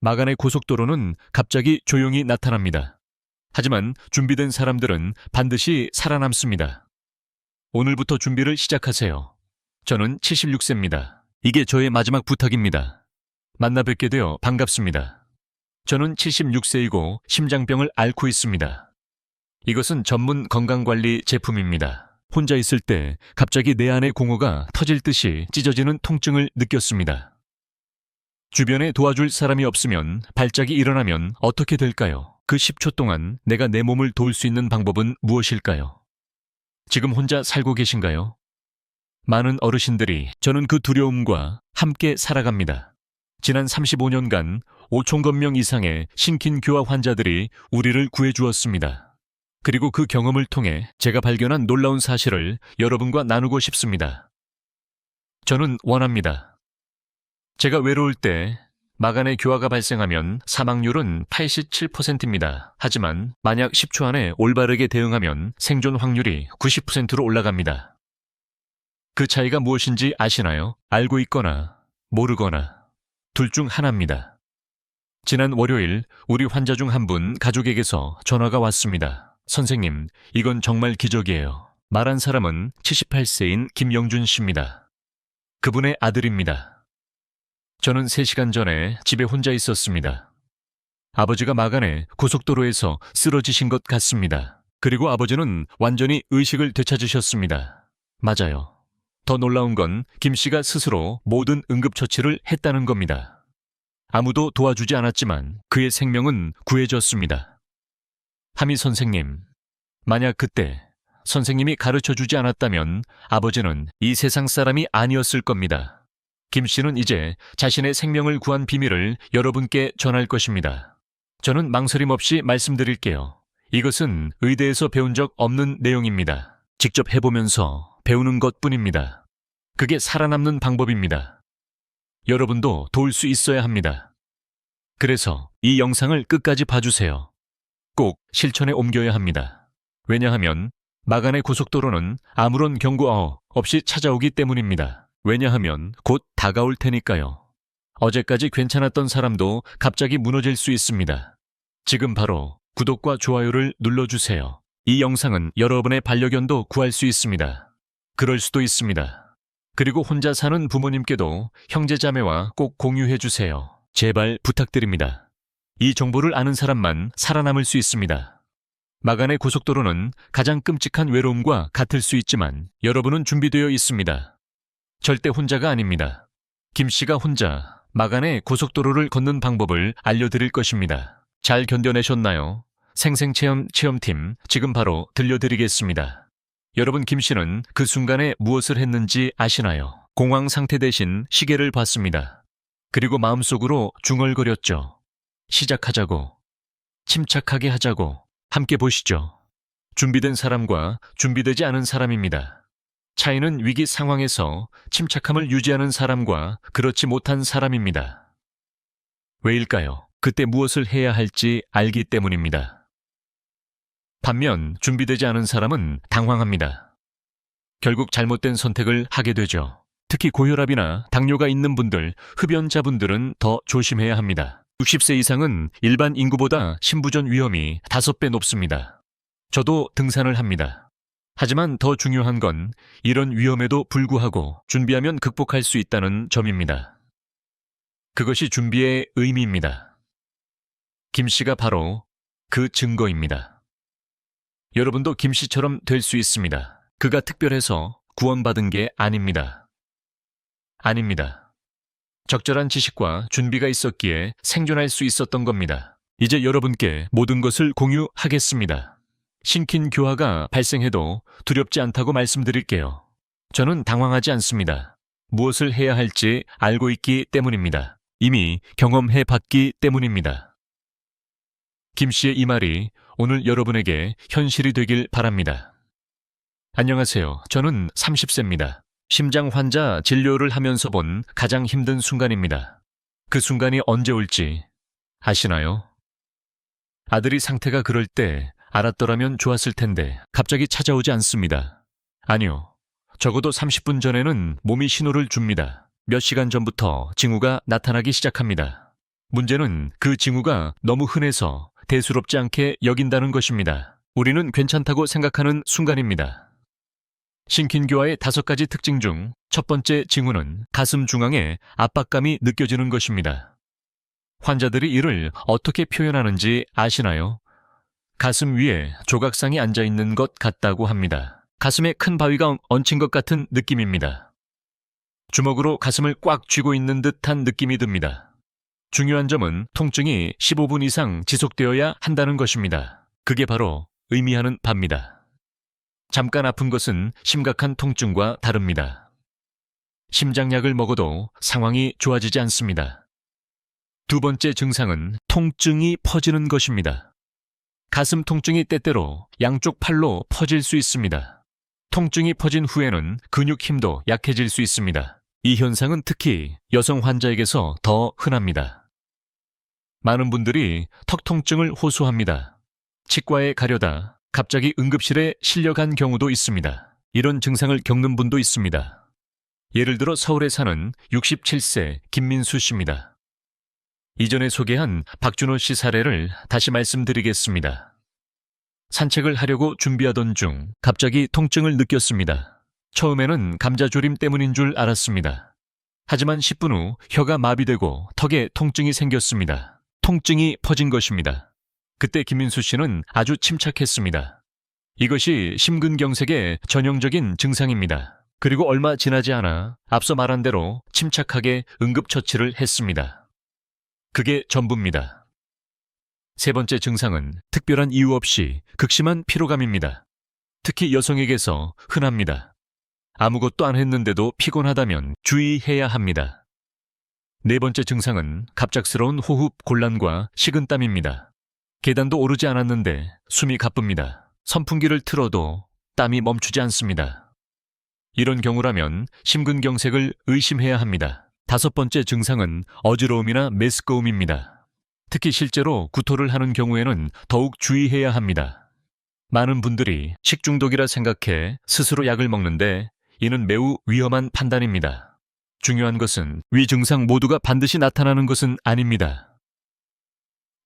마간의 고속도로는 갑자기 조용히 나타납니다. 하지만 준비된 사람들은 반드시 살아남습니다. 오늘부터 준비를 시작하세요. 저는 76세입니다. 이게 저의 마지막 부탁입니다. 만나 뵙게 되어 반갑습니다. 저는 76세이고 심장병을 앓고 있습니다. 이것은 전문 건강관리 제품입니다. 혼자 있을 때 갑자기 내 안의 공허가 터질 듯이 찢어지는 통증을 느꼈습니다. 주변에 도와줄 사람이 없으면 발작이 일어나면 어떻게 될까요? 그 10초 동안 내가 내 몸을 도울 수 있는 방법은 무엇일까요? 지금 혼자 살고 계신가요? 많은 어르신들이 저는 그 두려움과 함께 살아갑니다. 지난 35년간 5천 명 이상의 신킨교화 환자들이 우리를 구해주었습니다. 그리고 그 경험을 통해 제가 발견한 놀라운 사실을 여러분과 나누고 싶습니다. 저는 원합니다. 제가 외로울 때 마간의 교화가 발생하면 사망률은 87%입니다. 하지만 만약 10초 안에 올바르게 대응하면 생존 확률이 90%로 올라갑니다. 그 차이가 무엇인지 아시나요? 알고 있거나 모르거나 둘 중 하나입니다. 지난 월요일 우리 환자 중 한 분 가족에게서 전화가 왔습니다. 선생님, 이건 정말 기적이에요. 말한 사람은 78세인 김영준 씨입니다. 그분의 아들입니다. 저는 3시간 전에 집에 혼자 있었습니다. 아버지가 마간에 고속도로에서 쓰러지신 것 같습니다. 그리고 아버지는 완전히 의식을 되찾으셨습니다. 맞아요. 더 놀라운 건 김 씨가 스스로 모든 응급처치를 했다는 겁니다. 아무도 도와주지 않았지만 그의 생명은 구해졌습니다. 하미 선생님, 만약 그때 선생님이 가르쳐주지 않았다면 아버지는 이 세상 사람이 아니었을 겁니다. 김 씨는 이제 자신의 생명을 구한 비밀을 여러분께 전할 것입니다. 저는 망설임 없이 말씀드릴게요. 이것은 의대에서 배운 적 없는 내용입니다. 직접 해보면서 배우는 것뿐입니다. 그게 살아남는 방법입니다. 여러분도 도울 수 있어야 합니다. 그래서 이 영상을 끝까지 봐주세요. 꼭 실천에 옮겨야 합니다. 왜냐하면 마간의 고속도로는 아무런 경고 없이 찾아오기 때문입니다. 왜냐하면 곧 다가올 테니까요. 어제까지 괜찮았던 사람도 갑자기 무너질 수 있습니다. 지금 바로 구독과 좋아요를 눌러주세요. 이 영상은 여러분의 반려견도 구할 수 있습니다. 그럴 수도 있습니다. 그리고 혼자 사는 부모님께도 형제자매와 꼭 공유해주세요. 제발 부탁드립니다. 이 정보를 아는 사람만 살아남을 수 있습니다. 마간의 고속도로는 가장 끔찍한 외로움과 같을 수 있지만 여러분은 준비되어 있습니다. 절대 혼자가 아닙니다. 김 씨가 혼자 마간의 고속도로를 걷는 방법을 알려드릴 것입니다. 잘 견뎌내셨나요? 생생체험팀 지금 바로 들려드리겠습니다. 여러분, 김 씨는 그 순간에 무엇을 했는지 아시나요? 공황 상태 대신 시계를 봤습니다. 그리고 마음속으로 중얼거렸죠. 시작하자고. 침착하게 하자고. 함께 보시죠. 준비된 사람과 준비되지 않은 사람입니다. 차이는 위기 상황에서 침착함을 유지하는 사람과 그렇지 못한 사람입니다. 왜일까요? 그때 무엇을 해야 할지 알기 때문입니다. 반면 준비되지 않은 사람은 당황합니다. 결국 잘못된 선택을 하게 되죠. 특히 고혈압이나 당뇨가 있는 분들, 흡연자분들은 더 조심해야 합니다. 60세 이상은 일반 인구보다 심부전 위험이 5배 높습니다. 저도 등산을 합니다. 하지만 더 중요한 건 이런 위험에도 불구하고 준비하면 극복할 수 있다는 점입니다. 그것이 준비의 의미입니다. 김 씨가 바로 그 증거입니다. 여러분도 김 씨처럼 될 수 있습니다. 그가 특별해서 구원받은 게 아닙니다. 아닙니다. 적절한 지식과 준비가 있었기에 생존할 수 있었던 겁니다. 이제 여러분께 모든 것을 공유하겠습니다. 신킨교화가 발생해도 두렵지 않다고 말씀드릴게요. 저는 당황하지 않습니다. 무엇을 해야 할지 알고 있기 때문입니다. 이미 경험해 봤기 때문입니다. 김 씨의 이 말이 오늘 여러분에게 현실이 되길 바랍니다. 안녕하세요. 저는 30세입니다. 심장 환자 진료를 하면서 본 가장 힘든 순간입니다. 그 순간이 언제 올지 아시나요? 아들이 상태가 그럴 때 알았더라면 좋았을 텐데 갑자기 찾아오지 않습니다. 아니요. 적어도 30분 전에는 몸이 신호를 줍니다. 몇 시간 전부터 징후가 나타나기 시작합니다. 문제는 그 징후가 너무 흔해서 대수롭지 않게 여긴다는 것입니다. 우리는 괜찮다고 생각하는 순간입니다. 신킨교화의 5가지 특징 중 첫 번째 징후는 가슴 중앙에 압박감이 느껴지는 것입니다. 환자들이 이를 어떻게 표현하는지 아시나요? 가슴 위에 조각상이 앉아있는 것 같다고 합니다. 가슴에 큰 바위가 얹힌 것 같은 느낌입니다. 주먹으로 가슴을 꽉 쥐고 있는 듯한 느낌이 듭니다. 중요한 점은 통증이 15분 이상 지속되어야 한다는 것입니다. 그게 바로 의미하는 바입니다. 잠깐 아픈 것은 심각한 통증과 다릅니다. 심장약을 먹어도 상황이 좋아지지 않습니다. 두 번째 증상은 통증이 퍼지는 것입니다. 가슴 통증이 때때로 양쪽 팔로 퍼질 수 있습니다. 통증이 퍼진 후에는 근육 힘도 약해질 수 있습니다. 이 현상은 특히 여성 환자에게서 더 흔합니다. 많은 분들이 턱 통증을 호소합니다. 치과에 가려다 갑자기 응급실에 실려간 경우도 있습니다. 이런 증상을 겪는 분도 있습니다. 예를 들어 서울에 사는 67세 김민수 씨입니다. 이전에 소개한 박준호 씨 사례를 다시 말씀드리겠습니다. 산책을 하려고 준비하던 중 갑자기 통증을 느꼈습니다. 처음에는 감자조림 때문인 줄 알았습니다. 하지만 10분 후 혀가 마비되고 턱에 통증이 생겼습니다. 통증이 퍼진 것입니다. 그때 김민수 씨는 아주 침착했습니다. 이것이 심근경색의 전형적인 증상입니다. 그리고 얼마 지나지 않아 앞서 말한 대로 침착하게 응급처치를 했습니다. 그게 전부입니다. 세 번째 증상은 특별한 이유 없이 극심한 피로감입니다. 특히 여성에게서 흔합니다. 아무것도 안 했는데도 피곤하다면 주의해야 합니다. 네 번째 증상은 갑작스러운 호흡 곤란과 식은땀입니다. 계단도 오르지 않았는데 숨이 가쁩니다. 선풍기를 틀어도 땀이 멈추지 않습니다. 이런 경우라면 심근경색을 의심해야 합니다. 다섯 번째 증상은 어지러움이나 메스꺼움입니다. 특히 실제로 구토를 하는 경우에는 더욱 주의해야 합니다. 많은 분들이 식중독이라 생각해 스스로 약을 먹는데 이는 매우 위험한 판단입니다. 중요한 것은 위 증상 모두가 반드시 나타나는 것은 아닙니다.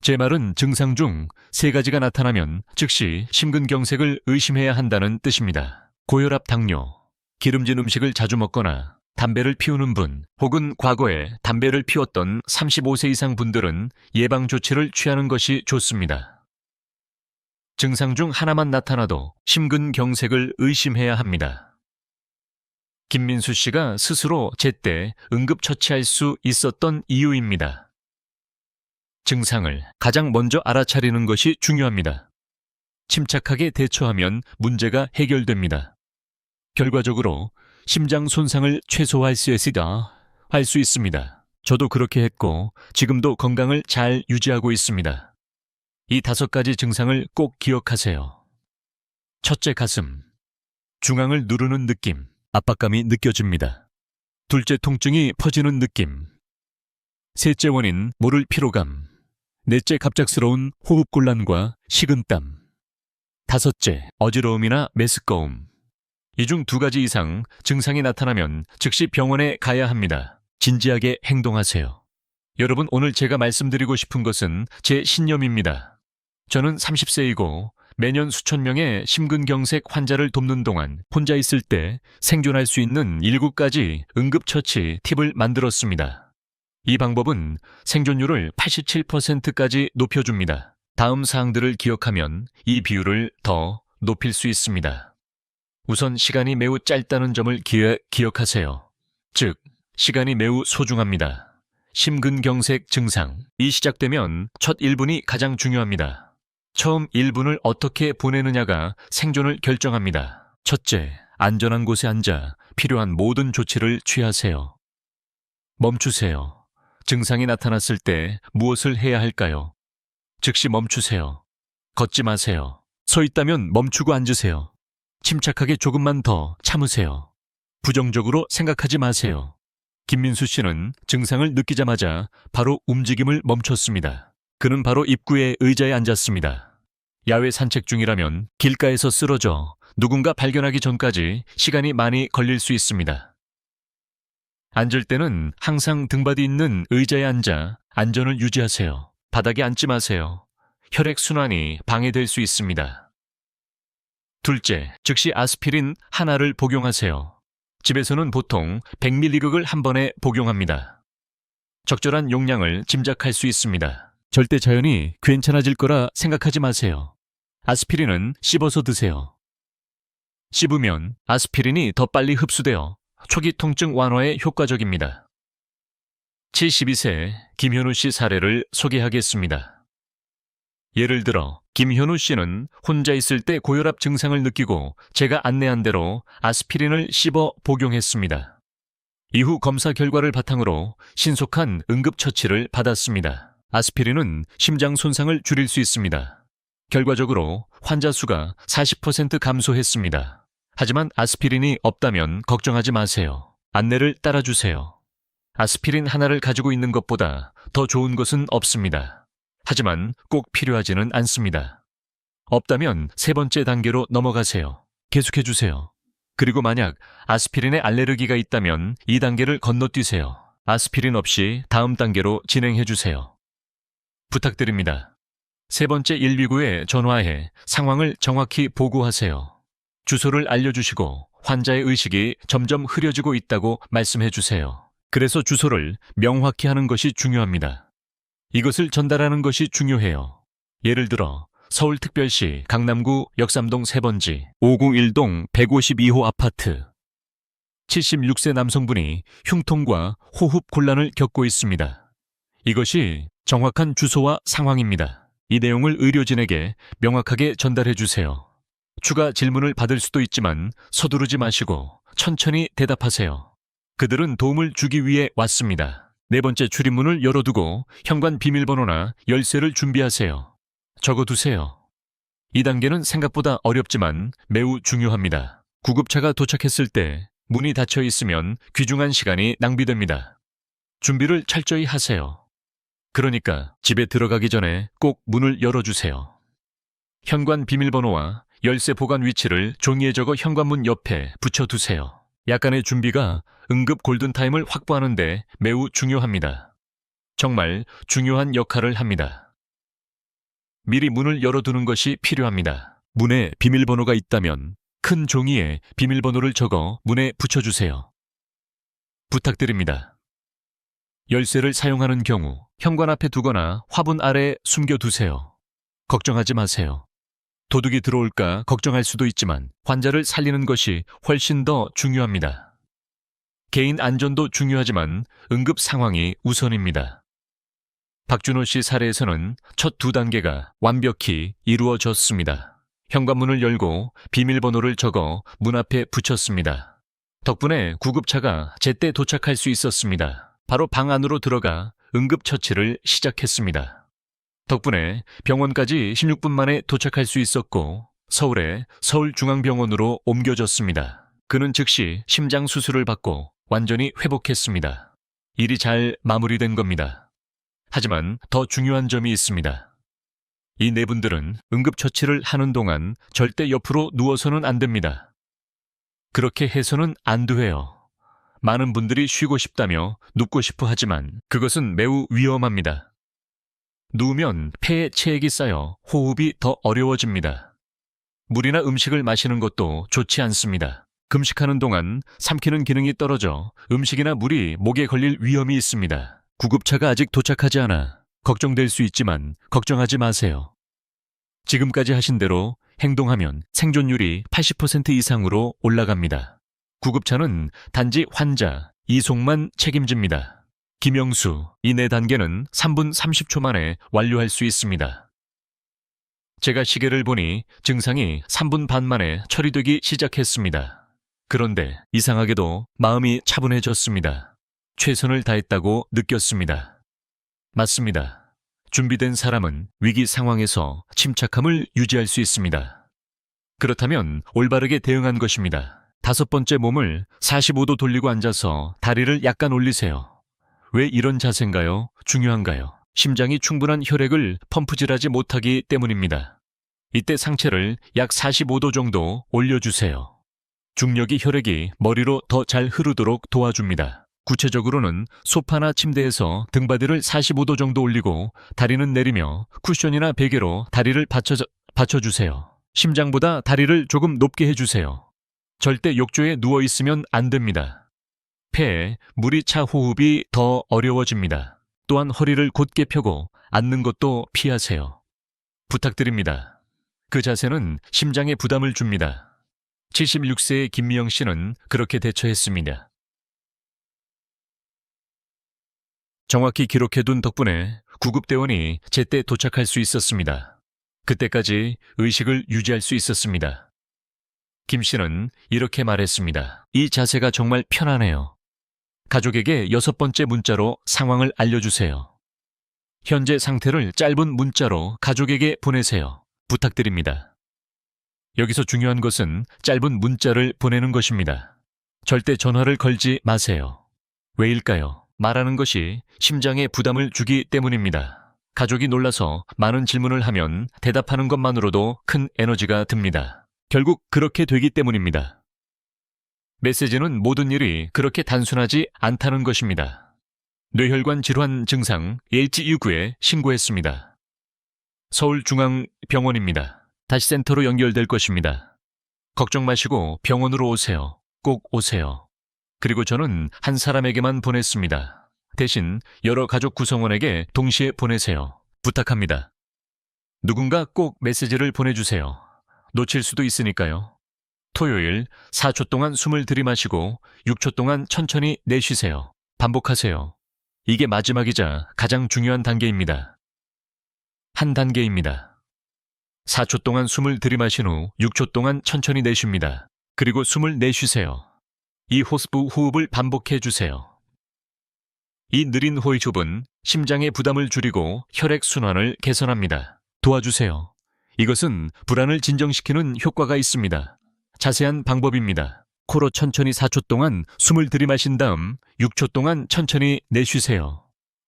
제 말은 증상 중 3가지가 나타나면 즉시 심근경색을 의심해야 한다는 뜻입니다. 고혈압, 당뇨, 기름진 음식을 자주 먹거나 담배를 피우는 분, 혹은 과거에 담배를 피웠던 35세 이상 분들은 예방 조치를 취하는 것이 좋습니다. 증상 중 하나만 나타나도 심근경색을 의심해야 합니다. 김민수 씨가 스스로 제때 응급처치할 수 있었던 이유입니다. 증상을 가장 먼저 알아차리는 것이 중요합니다. 침착하게 대처하면 문제가 해결됩니다. 결과적으로 심장 손상을 최소화할 수 있습니다. 저도 그렇게 했고 지금도 건강을 잘 유지하고 있습니다. 이 5가지 증상을 꼭 기억하세요. 첫째, 가슴. 중앙을 누르는 느낌, 압박감이 느껴집니다. 둘째, 통증이 퍼지는 느낌. 셋째 원인, 모를 피로감. 넷째, 갑작스러운 호흡곤란과 식은땀. 다섯째, 어지러움이나 메스꺼움. 이 중 2가지 이상 증상이 나타나면 즉시 병원에 가야 합니다. 진지하게 행동하세요. 여러분, 오늘 제가 말씀드리고 싶은 것은 제 신념입니다. 저는 30세이고 매년 수천 명의 심근경색 환자를 돕는 동안 혼자 있을 때 생존할 수 있는 7가지 응급처치 팁을 만들었습니다. 이 방법은 생존율을 87%까지 높여줍니다. 다음 사항들을 기억하면 이 비율을 더 높일 수 있습니다. 우선 시간이 매우 짧다는 점을 기억하세요. 즉, 시간이 매우 소중합니다. 심근경색 증상이 시작되면 첫 1분이 가장 중요합니다. 처음 1분을 어떻게 보내느냐가 생존을 결정합니다. 첫째, 안전한 곳에 앉아 필요한 모든 조치를 취하세요. 멈추세요. 증상이 나타났을 때 무엇을 해야 할까요? 즉시 멈추세요. 걷지 마세요. 서 있다면 멈추고 앉으세요. 침착하게 조금만 더 참으세요. 부정적으로 생각하지 마세요. 김민수 씨는 증상을 느끼자마자 바로 움직임을 멈췄습니다. 그는 바로 입구의 의자에 앉았습니다. 야외 산책 중이라면 길가에서 쓰러져 누군가 발견하기 전까지 시간이 많이 걸릴 수 있습니다. 앉을 때는 항상 등받이 있는 의자에 앉아 안전을 유지하세요. 바닥에 앉지 마세요. 혈액순환이 방해될 수 있습니다. 둘째, 즉시 아스피린 하나를 복용하세요. 집에서는 보통 100mg을 한 번에 복용합니다. 적절한 용량을 짐작할 수 있습니다. 절대 자연히 괜찮아질 거라 생각하지 마세요. 아스피린은 씹어서 드세요. 씹으면 아스피린이 더 빨리 흡수되어 초기 통증 완화에 효과적입니다. 72세 김현우 씨 사례를 소개하겠습니다. 예를 들어 김현우 씨는 혼자 있을 때 고혈압 증상을 느끼고 제가 안내한 대로 아스피린을 씹어 복용했습니다. 이후 검사 결과를 바탕으로 신속한 응급처치를 받았습니다. 아스피린은 심장 손상을 줄일 수 있습니다. 결과적으로 환자 수가 40% 감소했습니다. 하지만 아스피린이 없다면 걱정하지 마세요. 안내를 따라주세요. 아스피린 하나를 가지고 있는 것보다 더 좋은 것은 없습니다. 하지만 꼭 필요하지는 않습니다. 없다면 세 번째 단계로 넘어가세요. 계속해주세요. 그리고 만약 아스피린에 알레르기가 있다면 이 단계를 건너뛰세요. 아스피린 없이 다음 단계로 진행해주세요. 부탁드립니다. 세 번째 119에 전화해 상황을 정확히 보고하세요. 주소를 알려주시고 환자의 의식이 점점 흐려지고 있다고 말씀해주세요. 그래서 주소를 명확히 하는 것이 중요합니다. 이것을 전달하는 것이 중요해요. 예를 들어 서울특별시 강남구 역삼동 3번지 501동 152호 아파트. 76세 남성분이 흉통과 호흡 곤란을 겪고 있습니다. 이것이 정확한 주소와 상황입니다. 이 내용을 의료진에게 명확하게 전달해 주세요. 추가 질문을 받을 수도 있지만 서두르지 마시고 천천히 대답하세요. 그들은 도움을 주기 위해 왔습니다. 네 번째 출입문을 열어두고 현관 비밀번호나 열쇠를 준비하세요. 적어두세요. 이 단계는 생각보다 어렵지만 매우 중요합니다. 구급차가 도착했을 때 문이 닫혀 있으면 귀중한 시간이 낭비됩니다. 준비를 철저히 하세요. 그러니까 집에 들어가기 전에 꼭 문을 열어주세요. 현관 비밀번호와 열쇠 보관 위치를 종이에 적어 현관문 옆에 붙여두세요. 약간의 준비가 응급 골든타임을 확보하는 데 매우 중요합니다. 정말 중요한 역할을 합니다. 미리 문을 열어두는 것이 필요합니다. 문에 비밀번호가 있다면 큰 종이에 비밀번호를 적어 문에 붙여주세요. 부탁드립니다. 열쇠를 사용하는 경우 현관 앞에 두거나 화분 아래에 숨겨두세요. 걱정하지 마세요. 도둑이 들어올까 걱정할 수도 있지만 환자를 살리는 것이 훨씬 더 중요합니다. 개인 안전도 중요하지만 응급 상황이 우선입니다. 박준호 씨 사례에서는 첫 2단계가 완벽히 이루어졌습니다. 현관문을 열고 비밀번호를 적어 문 앞에 붙였습니다. 덕분에 구급차가 제때 도착할 수 있었습니다. 바로 방 안으로 들어가 응급처치를 시작했습니다. 덕분에 병원까지 16분 만에 도착할 수 있었고 서울의 서울중앙병원으로 옮겨졌습니다. 그는 즉시 심장 수술을 받고 완전히 회복했습니다. 일이 잘 마무리된 겁니다. 하지만 더 중요한 점이 있습니다. 이 네 분들은 응급처치를 하는 동안 절대 옆으로 누워서는 안 됩니다. 그렇게 해서는 안 돼요. 많은 분들이 쉬고 싶다며 눕고 싶어 하지만 그것은 매우 위험합니다. 누우면 폐에 체액이 쌓여 호흡이 더 어려워집니다. 물이나 음식을 마시는 것도 좋지 않습니다. 금식하는 동안 삼키는 기능이 떨어져 음식이나 물이 목에 걸릴 위험이 있습니다. 구급차가 아직 도착하지 않아 걱정될 수 있지만 걱정하지 마세요. 지금까지 하신 대로 행동하면 생존율이 80% 이상으로 올라갑니다. 구급차는 단지 환자, 이송만 책임집니다. 김영수, 이 4단계는 3분 30초 만에 완료할 수 있습니다. 제가 시계를 보니 증상이 3분 반 만에 처리되기 시작했습니다. 그런데 이상하게도 마음이 차분해졌습니다. 최선을 다했다고 느꼈습니다. 맞습니다. 준비된 사람은 위기 상황에서 침착함을 유지할 수 있습니다. 그렇다면 올바르게 대응한 것입니다. 5번째, 몸을 45도 돌리고 앉아서 다리를 약간 올리세요. 왜 이런 자세인가요? 중요한가요? 심장이 충분한 혈액을 펌프질하지 못하기 때문입니다. 이때 상체를 약 45도 정도 올려주세요. 중력이 혈액이 머리로 더 잘 흐르도록 도와줍니다. 구체적으로는 소파나 침대에서 등받이를 45도 정도 올리고 다리는 내리며 쿠션이나 베개로 다리를 받쳐주세요. 심장보다 다리를 조금 높게 해주세요. 절대 욕조에 누워있으면 안 됩니다. 폐에 물이 차 호흡이 더 어려워집니다. 또한 허리를 곧게 펴고 앉는 것도 피하세요. 부탁드립니다. 그 자세는 심장에 부담을 줍니다. 76세의 김미영 씨는 그렇게 대처했습니다. 정확히 기록해둔 덕분에 구급대원이 제때 도착할 수 있었습니다. 그때까지 의식을 유지할 수 있었습니다. 김 씨는 이렇게 말했습니다. 이 자세가 정말 편하네요. 가족에게 6번째 문자로 상황을 알려주세요. 현재 상태를 짧은 문자로 가족에게 보내세요. 부탁드립니다. 여기서 중요한 것은 짧은 문자를 보내는 것입니다. 절대 전화를 걸지 마세요. 왜일까요? 말하는 것이 심장에 부담을 주기 때문입니다. 가족이 놀라서 많은 질문을 하면 대답하는 것만으로도 큰 에너지가 듭니다. 결국 그렇게 되기 때문입니다. 메시지는 모든 일이 그렇게 단순하지 않다는 것입니다. 뇌혈관 질환 증상 H119에 신고했습니다. 서울중앙병원입니다. 다시 센터로 연결될 것입니다. 걱정 마시고 병원으로 오세요. 꼭 오세요. 그리고 저는 한 사람에게만 보냈습니다. 대신 여러 가족 구성원에게 동시에 보내세요. 부탁합니다. 누군가 꼭 메시지를 보내주세요. 놓칠 수도 있으니까요. 토요일 4초 동안 숨을 들이마시고 6초 동안 천천히 내쉬세요. 반복하세요. 이게 마지막이자 가장 중요한 단계입니다. 한 단계입니다. 4초 동안 숨을 들이마신 후 6초 동안 천천히 내쉽니다. 그리고 숨을 내쉬세요. 이 호흡 호흡을 반복해 주세요. 이 느린 호흡은 심장의 부담을 줄이고 혈액순환을 개선합니다. 도와주세요. 이것은 불안을 진정시키는 효과가 있습니다. 자세한 방법입니다. 코로 천천히 4초 동안 숨을 들이마신 다음 6초 동안 천천히 내쉬세요.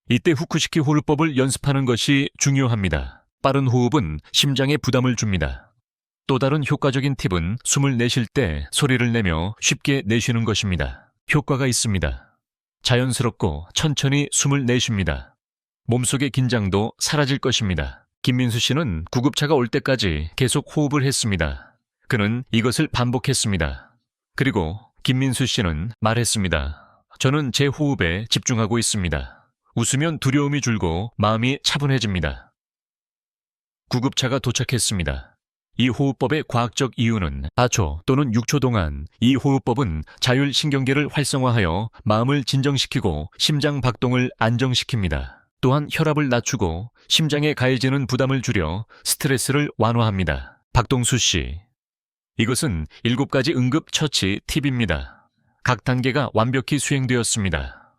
이때 후쿠시키 호흡법을 연습하는 것이 중요합니다. 빠른 호흡은 심장에 부담을 줍니다. 또 다른 효과적인 팁은 숨을 내쉴 때 소리를 내며 쉽게 내쉬는 것입니다. 효과가 있습니다. 자연스럽고 천천히 숨을 내쉽니다. 몸속의 긴장도 사라질 것입니다. 김민수 씨는 구급차가 올 때까지 계속 호흡을 했습니다. 그는 이것을 반복했습니다. 그리고 김민수 씨는 말했습니다. 저는 제 호흡에 집중하고 있습니다. 웃으면 두려움이 줄고 마음이 차분해집니다. 구급차가 도착했습니다. 이 호흡법의 과학적 이유는 4초 또는 6초 동안 이 호흡법은 자율신경계를 활성화하여 마음을 진정시키고 심장 박동을 안정시킵니다. 또한 혈압을 낮추고 심장에 가해지는 부담을 줄여 스트레스를 완화합니다. 박동수 씨. 이것은 7가지 응급처치 팁입니다. 각 단계가 완벽히 수행되었습니다.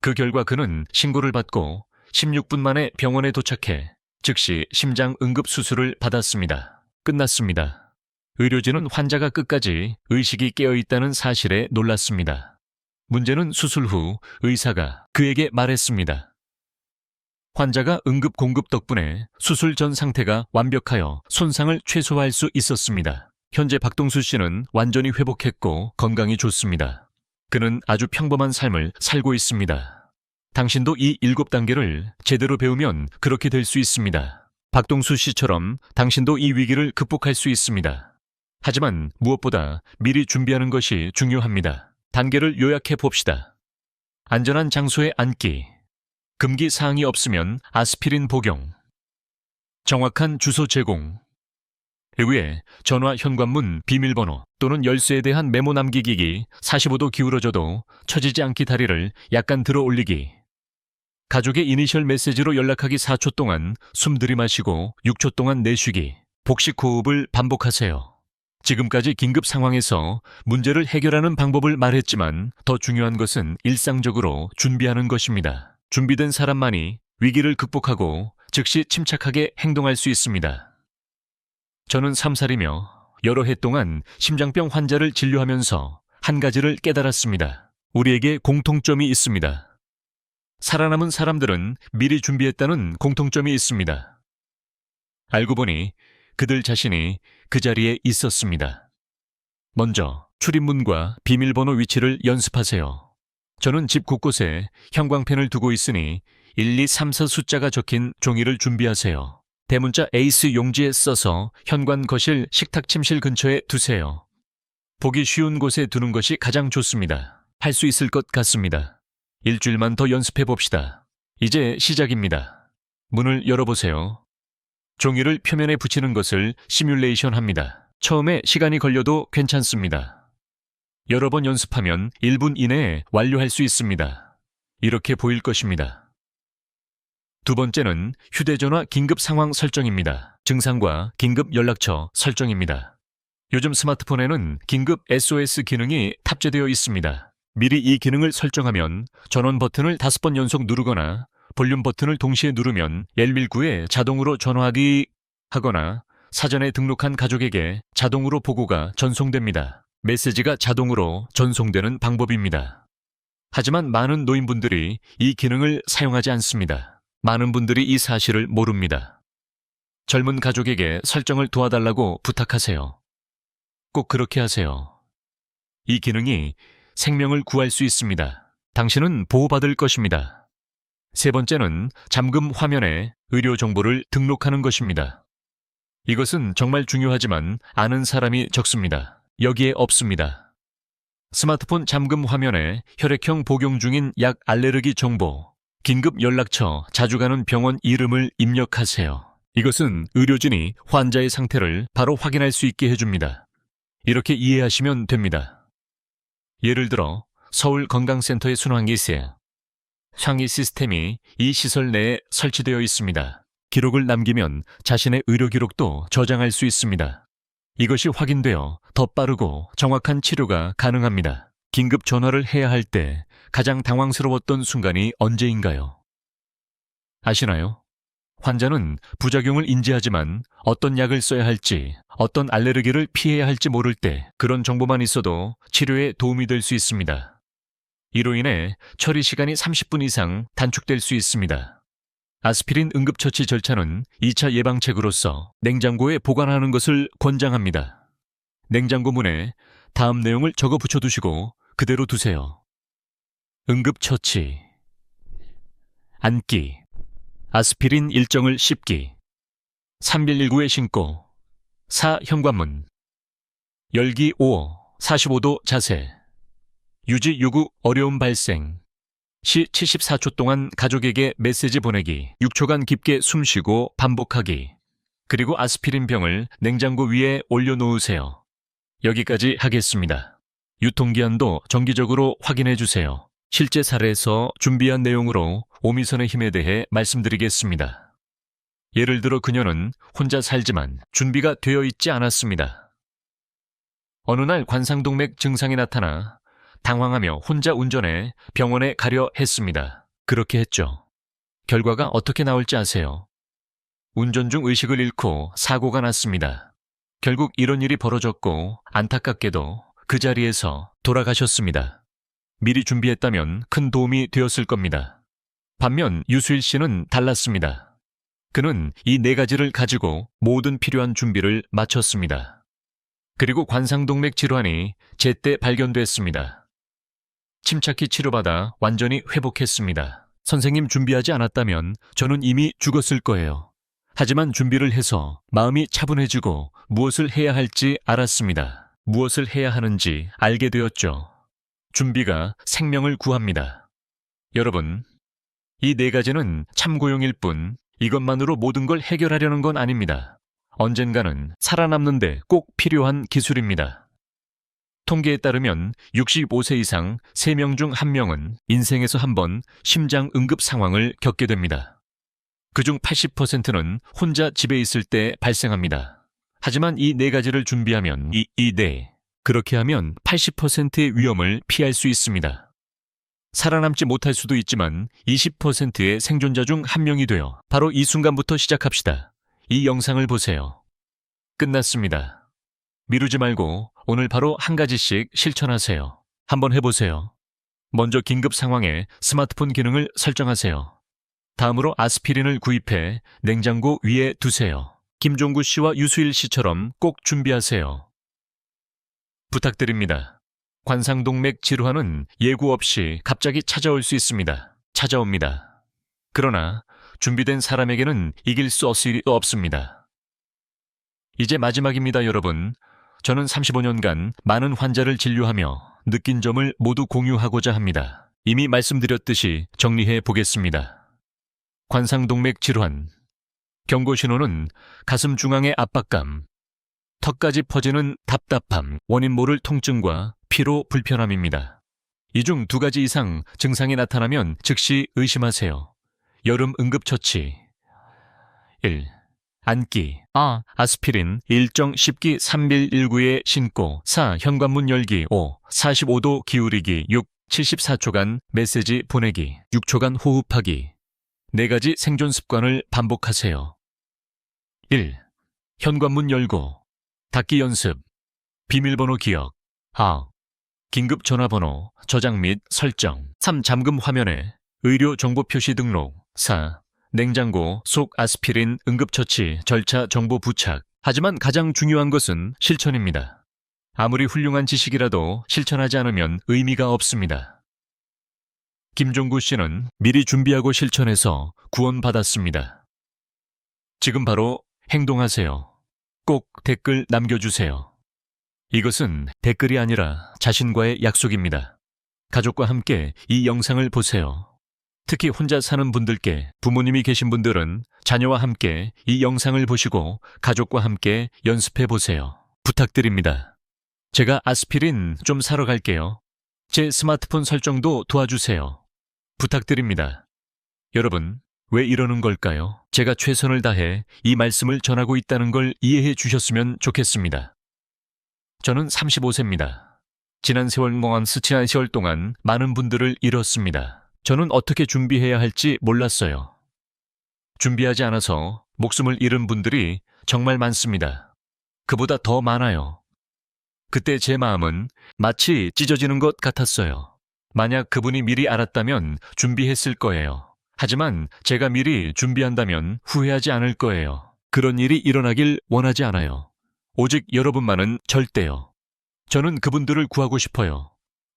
그 결과 그는 신고를 받고 16분 만에 병원에 도착해 즉시 심장 응급수술을 받았습니다. 끝났습니다. 의료진은 환자가 끝까지 의식이 깨어있다는 사실에 놀랐습니다. 문제는 수술 후 의사가 그에게 말했습니다. 환자가 응급 공급 덕분에 수술 전 상태가 완벽하여 손상을 최소화할 수 있었습니다. 현재 박동수 씨는 완전히 회복했고 건강이 좋습니다. 그는 아주 평범한 삶을 살고 있습니다. 당신도 이 7단계를 제대로 배우면 그렇게 될 수 있습니다. 박동수 씨처럼 당신도 이 위기를 극복할 수 있습니다. 하지만 무엇보다 미리 준비하는 것이 중요합니다. 단계를 요약해 봅시다. 안전한 장소에 앉기, 금기 사항이 없으면 아스피린 복용, 정확한 주소 제공, 외부에 전화 현관문 비밀번호 또는 열쇠에 대한 메모 남기기, 45도 기울어져도 처지지 않기 다리를 약간 들어 올리기, 가족의 이니셜 메시지로 연락하기 4초 동안 숨 들이마시고 6초 동안 내쉬기, 복식 호흡을 반복하세요. 지금까지 긴급 상황에서 문제를 해결하는 방법을 말했지만 더 중요한 것은 일상적으로 준비하는 것입니다. 준비된 사람만이 위기를 극복하고 즉시 침착하게 행동할 수 있습니다. 저는 3살이며 여러 해 동안 심장병 환자를 진료하면서 한 가지를 깨달았습니다. 우리에게 공통점이 있습니다. 살아남은 사람들은 미리 준비했다는 공통점이 있습니다. 알고 보니 그들 자신이 그 자리에 있었습니다. 먼저 출입문과 비밀번호 위치를 연습하세요. 저는 집 곳곳에 형광펜을 두고 있으니 1, 2, 3, 4 숫자가 적힌 종이를 준비하세요. 대문자 에이스 용지에 써서 현관, 거실, 식탁, 침실 근처에 두세요. 보기 쉬운 곳에 두는 것이 가장 좋습니다. 할 수 있을 것 같습니다. 일주일만 더 연습해 봅시다. 이제 시작입니다. 문을 열어보세요. 종이를 표면에 붙이는 것을 시뮬레이션 합니다. 처음에 시간이 걸려도 괜찮습니다. 여러 번 연습하면 1분 이내에 완료할 수 있습니다. 이렇게 보일 것입니다. 두 번째는 휴대전화 긴급 상황 설정입니다. 증상과 긴급 연락처 설정입니다. 요즘 스마트폰에는 긴급 SOS 기능이 탑재되어 있습니다. 미리 이 기능을 설정하면 전원 버튼을 5번 연속 누르거나 볼륨 버튼을 동시에 누르면 119에 자동으로 전화하기 하거나 사전에 등록한 가족에게 자동으로 보고가 전송됩니다. 메시지가 자동으로 전송되는 방법입니다. 하지만 많은 노인분들이 이 기능을 사용하지 않습니다. 많은 분들이 이 사실을 모릅니다. 젊은 가족에게 설정을 도와달라고 부탁하세요. 꼭 그렇게 하세요. 이 기능이 생명을 구할 수 있습니다. 당신은 보호받을 것입니다. 세 번째는 잠금 화면에 의료 정보를 등록하는 것입니다. 이것은 정말 중요하지만 아는 사람이 적습니다. 여기에 없습니다. 스마트폰 잠금 화면에 혈액형 복용 중인 약 알레르기 정보, 긴급 연락처, 자주 가는 병원 이름을 입력하세요. 이것은 의료진이 환자의 상태를 바로 확인할 수 있게 해줍니다. 이렇게 이해하시면 됩니다. 예를 들어 서울건강센터의 순환기세, 상위 시스템이 이 시설 내에 설치되어 있습니다. 기록을 남기면 자신의 의료 기록도 저장할 수 있습니다. 이것이 확인되어 더 빠르고 정확한 치료가 가능합니다. 긴급 전화를 해야 할 때 가장 당황스러웠던 순간이 언제인가요? 아시나요? 환자는 부작용을 인지하지만 어떤 약을 써야 할지, 어떤 알레르기를 피해야 할지 모를 때 그런 정보만 있어도 치료에 도움이 될 수 있습니다. 이로 인해 처리 시간이 30분 이상 단축될 수 있습니다. 아스피린 응급처치 절차는 2차 예방책으로서 냉장고에 보관하는 것을 권장합니다. 냉장고 문에 다음 내용을 적어 붙여두시고 그대로 두세요. 응급처치, 앉기, 아스피린 일정을 씹기, 3119에 신고, 4 현관문, 열기 5, 45도 자세, 유지 요구 어려움 발생, 시 74초 동안 가족에게 메시지 보내기, 6초간 깊게 숨쉬고 반복하기, 그리고 아스피린 병을 냉장고 위에 올려놓으세요. 여기까지 하겠습니다. 유통기한도 정기적으로 확인해 주세요. 실제 사례에서 준비한 내용으로 오미선의 힘에 대해 말씀드리겠습니다. 예를 들어 그녀는 혼자 살지만 준비가 되어 있지 않았습니다. 어느 날 관상동맥 증상이 나타나 당황하며 혼자 운전해 병원에 가려 했습니다. 그렇게 했죠. 결과가 어떻게 나올지 아세요? 운전 중 의식을 잃고 사고가 났습니다. 결국 이런 일이 벌어졌고 안타깝게도 그 자리에서 돌아가셨습니다. 미리 준비했다면 큰 도움이 되었을 겁니다. 반면 유수일 씨는 달랐습니다. 그는 이 4가지를 가지고 모든 필요한 준비를 마쳤습니다. 그리고 관상동맥 질환이 제때 발견됐습니다. 침착히 치료받아 완전히 회복했습니다. 선생님 준비하지 않았다면 저는 이미 죽었을 거예요. 하지만 준비를 해서 마음이 차분해지고 무엇을 해야 할지 알았습니다. 무엇을 해야 하는지 알게 되었죠. 준비가 생명을 구합니다. 여러분, 이 4가지는 참고용일 뿐 이것만으로 모든 걸 해결하려는 건 아닙니다. 언젠가는 살아남는데 꼭 필요한 기술입니다. 통계에 따르면 65세 이상 3명 중 1명은 인생에서 한 번 심장 응급 상황을 겪게 됩니다. 그중 80%는 혼자 집에 있을 때 발생합니다. 하지만 이 4가지를 준비하면 그렇게 하면 80%의 위험을 피할 수 있습니다. 살아남지 못할 수도 있지만 20%의 생존자 중 1명이 되어 바로 이 순간부터 시작합시다. 이 영상을 보세요. 끝났습니다. 미루지 말고 오늘 바로 한 가지씩 실천하세요. 한번 해보세요. 먼저 긴급 상황에 스마트폰 기능을 설정하세요. 다음으로 아스피린을 구입해 냉장고 위에 두세요. 김종구 씨와 유수일 씨처럼 꼭 준비하세요. 부탁드립니다. 관상동맥 질환은 예고 없이 갑자기 찾아올 수 있습니다. 찾아옵니다. 그러나 준비된 사람에게는 이길 수 없습니다. 이제 마지막입니다, 여러분. 저는 35년간 많은 환자를 진료하며 느낀 점을 모두 공유하고자 합니다. 이미 말씀드렸듯이 정리해 보겠습니다. 관상동맥 질환. 경고 신호는 가슴 중앙의 압박감, 턱까지 퍼지는 답답함, 원인 모를 통증과 피로 불편함입니다. 이 중 2가지 이상 증상이 나타나면 즉시 의심하세요. 여름 응급처치. 1. 안기. 아스피린 1.10기 3일19에 신고. 4. 현관문 열기. 5. 45도 기울이기. 6. 74초간 메시지 보내기. 6초간 호흡하기. 4가지 생존 습관을 반복하세요. 1. 현관문 열고 닫기 연습. 비밀번호 기억. 긴급 전화번호 저장 및 설정. 3. 잠금 화면에 의료 정보 표시 등록. 4. 냉장고 속 아스피린 응급처치 절차 정보 부착. 하지만 가장 중요한 것은 실천입니다. 아무리 훌륭한 지식이라도 실천하지 않으면 의미가 없습니다. 김종구 씨는 미리 준비하고 실천해서 구원받았습니다. 지금 바로 행동하세요. 꼭 댓글 남겨주세요. 이것은 댓글이 아니라 자신과의 약속입니다. 가족과 함께 이 영상을 보세요. 특히 혼자 사는 분들께, 부모님이 계신 분들은 자녀와 함께 이 영상을 보시고 가족과 함께 연습해 보세요. 부탁드립니다. 제가 아스피린 좀 사러 갈게요. 제 스마트폰 설정도 도와주세요. 부탁드립니다. 여러분, 왜 이러는 걸까요? 제가 최선을 다해 이 말씀을 전하고 있다는 걸 이해해 주셨으면 좋겠습니다. 저는 35세입니다. 지난 세월 동안 많은 분들을 잃었습니다. 저는 어떻게 준비해야 할지 몰랐어요. 준비하지 않아서 목숨을 잃은 분들이 정말 많습니다. 그보다 더 많아요. 그때 제 마음은 마치 찢어지는 것 같았어요. 만약 그분이 미리 알았다면 준비했을 거예요. 하지만 제가 미리 준비한다면 후회하지 않을 거예요. 그런 일이 일어나길 원하지 않아요. 오직 여러분만은 절대요. 저는 그분들을 구하고 싶어요.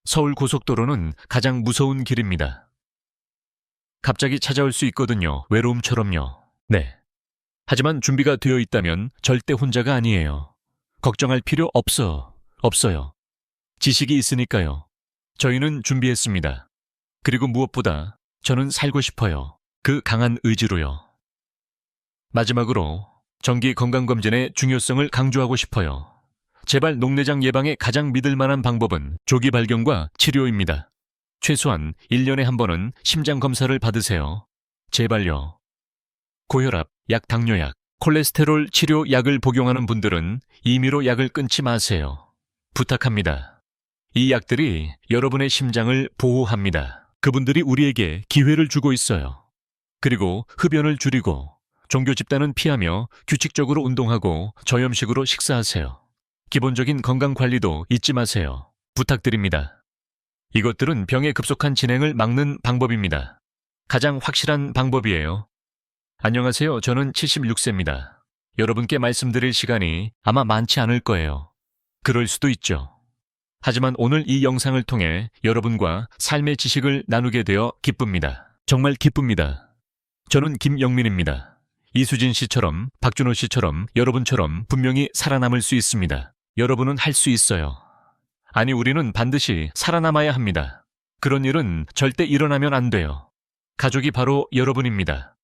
서울 고속도로는 가장 무서운 길입니다. 갑자기 찾아올 수 있거든요. 외로움처럼요. 네. 하지만 준비가 되어 있다면 절대 혼자가 아니에요. 걱정할 필요 없어요. 지식이 있으니까요. 저희는 준비했습니다. 그리고 무엇보다 저는 살고 싶어요. 그 강한 의지로요. 마지막으로 정기 건강검진의 중요성을 강조하고 싶어요. 재발 녹내장 예방의 가장 믿을 만한 방법은 조기 발견과 치료입니다. 최소한 1년에 한 번은 심장 검사를 받으세요. 제발요. 고혈압, 당뇨약, 콜레스테롤 치료 약을 복용하는 분들은 임의로 약을 끊지 마세요. 부탁합니다. 이 약들이 여러분의 심장을 보호합니다. 그분들이 우리에게 기회를 주고 있어요. 그리고 흡연을 줄이고 종교 집단은 피하며 규칙적으로 운동하고 저염식으로 식사하세요. 기본적인 건강 관리도 잊지 마세요. 부탁드립니다. 이것들은 병의 급속한 진행을 막는 방법입니다. 가장 확실한 방법이에요. 안녕하세요. 저는 76세입니다. 여러분께 말씀드릴 시간이 아마 많지 않을 거예요. 그럴 수도 있죠. 하지만 오늘 이 영상을 통해 여러분과 삶의 지식을 나누게 되어 기쁩니다. 정말 기쁩니다. 저는 김영민입니다. 이수진 씨처럼, 박준호 씨처럼, 여러분처럼 분명히 살아남을 수 있습니다. 여러분은 할 수 있어요. 아니, 우리는 반드시 살아남아야 합니다. 그런 일은 절대 일어나면 안 돼요. 가족이 바로 여러분입니다.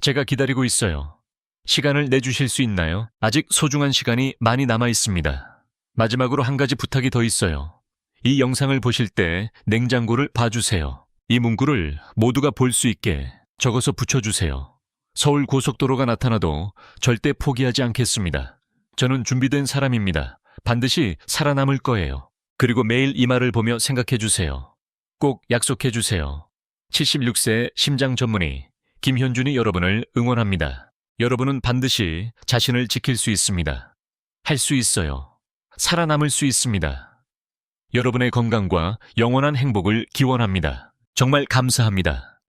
제가 기다리고 있어요. 시간을 내주실 수 있나요? 아직 소중한 시간이 많이 남아 있습니다. 마지막으로 한 가지 부탁이 더 있어요. 이 영상을 보실 때 냉장고를 봐주세요. 이 문구를 모두가 볼 수 있게 적어서 붙여주세요. 서울 고속도로가 나타나도 절대 포기하지 않겠습니다. 저는 준비된 사람입니다. 반드시 살아남을 거예요. 그리고 매일 이 말을 보며 생각해 주세요. 꼭 약속해 주세요. 76세 심장 전문의 김현준이 여러분을 응원합니다. 여러분은 반드시 자신을 지킬 수 있습니다. 할 수 있어요. 살아남을 수 있습니다. 여러분의 건강과 영원한 행복을 기원합니다. 정말 감사합니다.